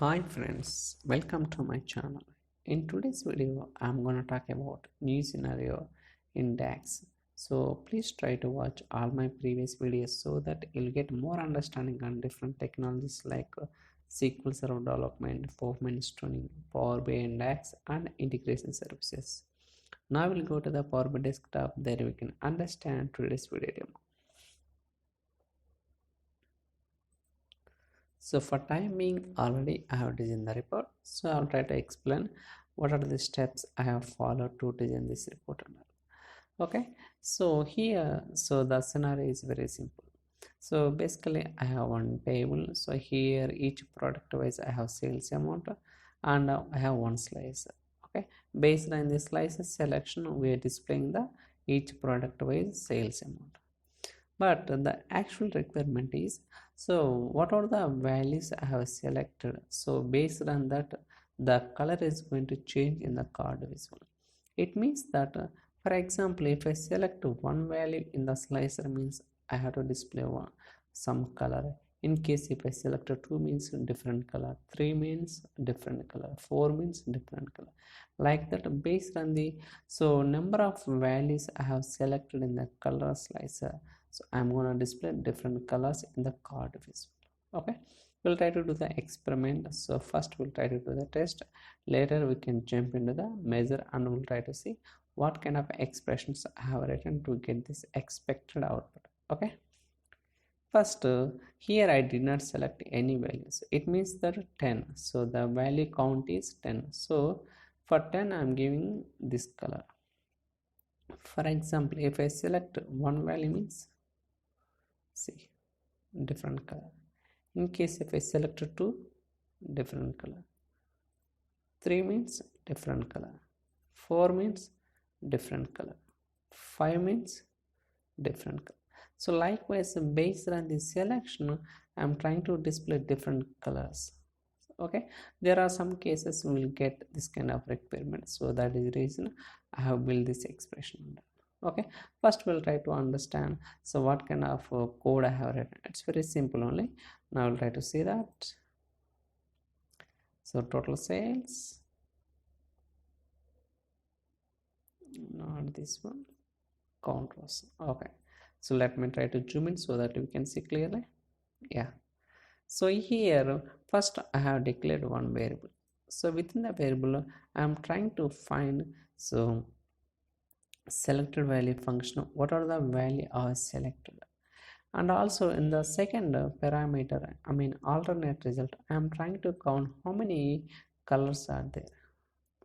Hi friends, welcome to my channel. In today's video, I'm gonna talk about new scenario in DAX. So please try to watch all my previous videos so that you'll get more understanding on different technologies like SQL Server development, performance tuning, Power BI and DAX, and integration services. Now we'll go to the Power BI desktop. There we can understand today's video demo. So for time being, already I have designed the report. So I'll try to explain what are the steps I have followed to design this report. Okay, so here, so the scenario is very simple. So basically I have one table. So here each product wise I have sales amount and I have one slicer. Okay, based on the slices selection, we are displaying the each product wise sales amount. But the actual requirement is, so what are the values I have selected? So based on that, the color is going to change in the card visual. It means that for example, if I select one value in the slicer, means I have to display some color. In case if I select 2 means different color, 3 means different color, 4 means different color, like that. Based on the number of values I have selected in the color slicer, so I'm going to display different colors in the card visual. Okay, we'll try to do the experiment. So first we'll try to do the test, later we can jump into the measure and we'll try to see what kind of expressions I have written to get this expected output. Okay, first here I did not select any values. It means that 10, so the value count is 10. So for 10 I'm giving this color. For example, if I select one value, means see different color. In case if I select 2, different color, 3 means different color, 4 means different color, 5 means different color. So likewise, based on the selection, I'm trying to display different colors. Okay, there are some cases we will get this kind of requirement, so that is the reason I have built this expression. Okay, first we'll try to understand so what kind of code I have written. It's very simple only. Now I'll try to see that. So total sales, not this one, count rows. Okay, so let me try to zoom in so that we can see clearly. Yeah, so here first I have declared one variable. So within the variable I am trying to find so selected value function, what are the value are selected, and also in the second parameter, I mean alternate result, I am trying to count how many colors are there.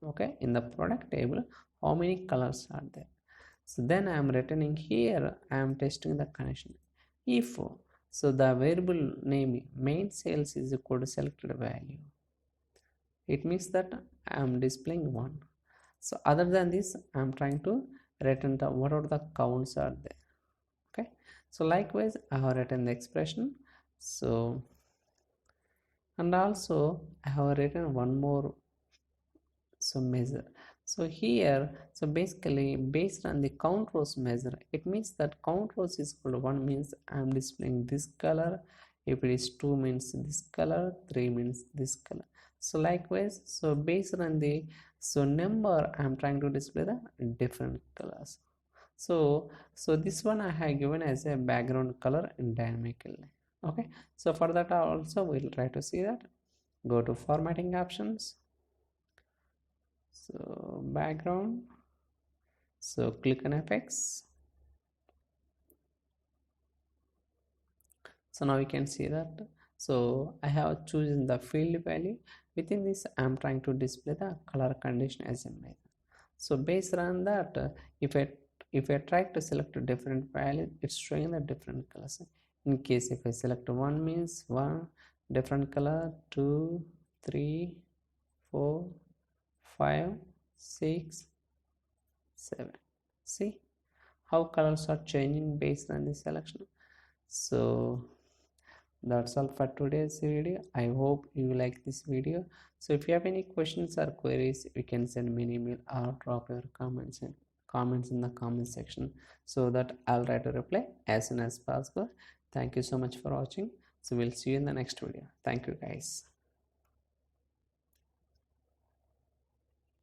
Okay, in the product table how many colors are there. So then I am returning here, I am testing the condition. If so the variable name main sales is equal to selected value, it means that I am displaying 1. So other than this I am trying to return the what are the counts are there. Okay, so likewise I have written the expression. So and also I have written one more measure. So here, so basically based on the count rows measure, it means that count rows is equal to 1 means I am displaying this color. If it is 2 means this color, 3 means this color. So likewise, so based on the number I am trying to display the different colors. So this one I have given as a background color dynamically. Okay, so for that also we'll try to see that. Go to formatting options, so background, so click on FX. So now you can see that, so I have chosen the field value. Within this I am trying to display the color condition as a measure. So based on that, if I try to select a different value, it's showing the different colors. In case if I select 1 means 1 different color, 2, 3, 4, 5, 6, 7. See how colors are changing based on the selection. So that's all for today's video. I hope you like this video. So if you have any questions or queries, you can send me an email or drop your comments in the comment section, so that I'll try to reply as soon as possible. Thank you so much for watching. So we'll see you in the next video. Thank you guys.